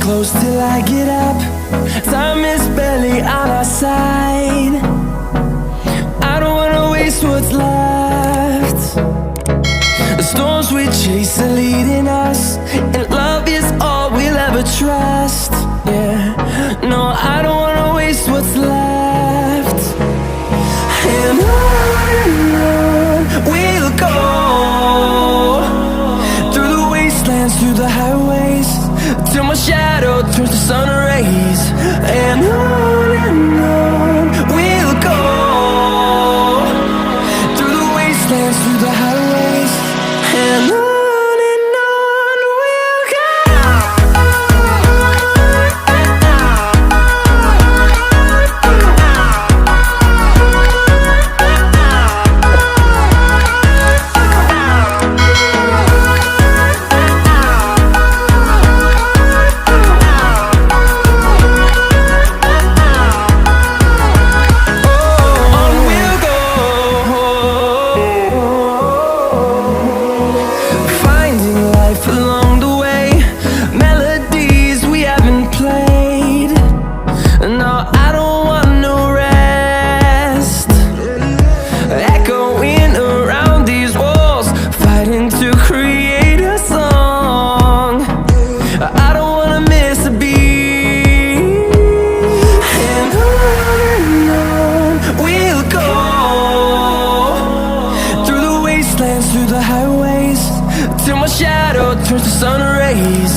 close till I get up. Time is barely on our side. I don't wanna waste what's left. The storms we chase are leading us, and love is all we'll ever trust. Yeah, no, I don't wanna waste what's left. And on we'll go, through the wastelands, through the highways, till my shadow turns to sun rays. And on we'll go, through the wastelands, through the highways, and on. Turns to sun rays,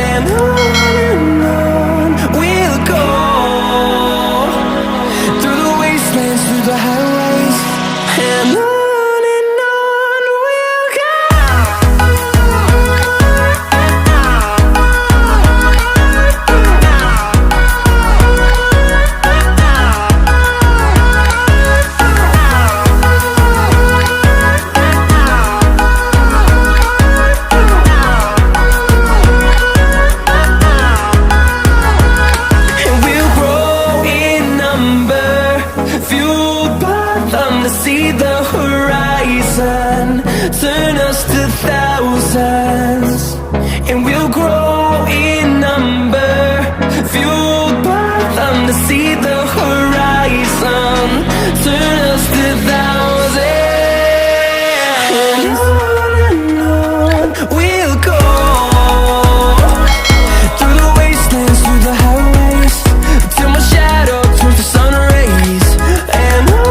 and on we'll go, through the wastelands, through the highways, and on we'll go. See the horizon turn us to thousands, and we'll grow in number, fueled by them to see the horizon turn us to thousands. And on we'll go, through the wastelands, through the highways, till my shadow turns to sun rays. And on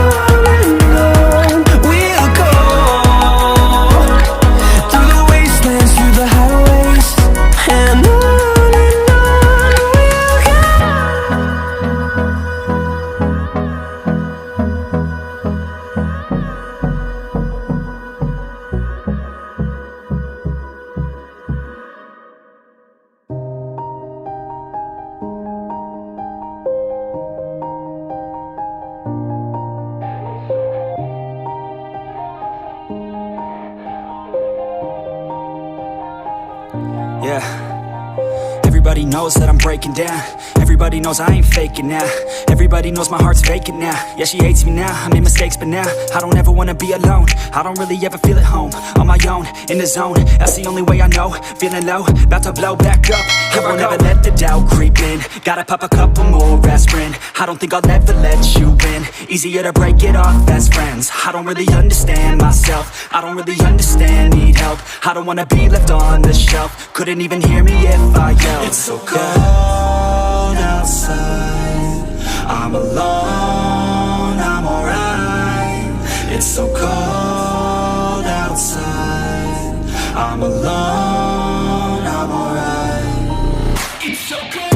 yeah. Everybody knows that I'm breaking down. Everybody knows I ain't faking now. Everybody knows my heart's vacant now. Yeah, she hates me now, I made mistakes, but now I don't ever wanna be alone. I don't really ever feel at home. On my own, in the zone, that's the only way I know. Feeling low, about to blow back up. I won't ever let the doubt creep in. Gotta pop a couple more aspirin. I don't think I'll ever let you in. Easier to break it off best friends. I don't really understand myself. I don't really understand, need help. I don't wanna be left on the shelf. Couldn't even hear me if I yelled. It's so cold outside, I'm alone, I'm alright. It's so cold outside, I'm alone, I'm alright. It's so cold.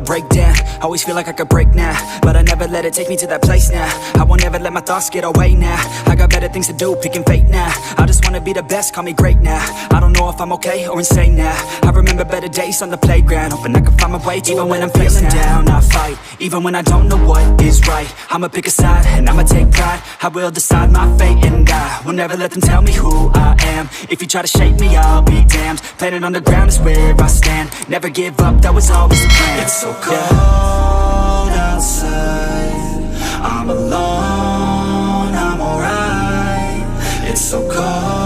Break down, Always feel like I could break now, but I never let it take me to that place now. I won't ever let my thoughts get away now. I got better things to do, picking fate now. I just wanna be the best, call me great now. I don't know if I'm okay or insane now. I remember better days on the playground, hoping I can find my way to even when I'm feeling down, I fight, even when I don't know what is right. I'ma pick a side, and I'ma take pride. I will decide my fate, and I will never let them tell me who I am. If you try to shape me, I'll be damned. Planet on the ground is where I stand. Never give up, that was always the plan. It's so cold outside, I'm alone, I'm alright. It's so cold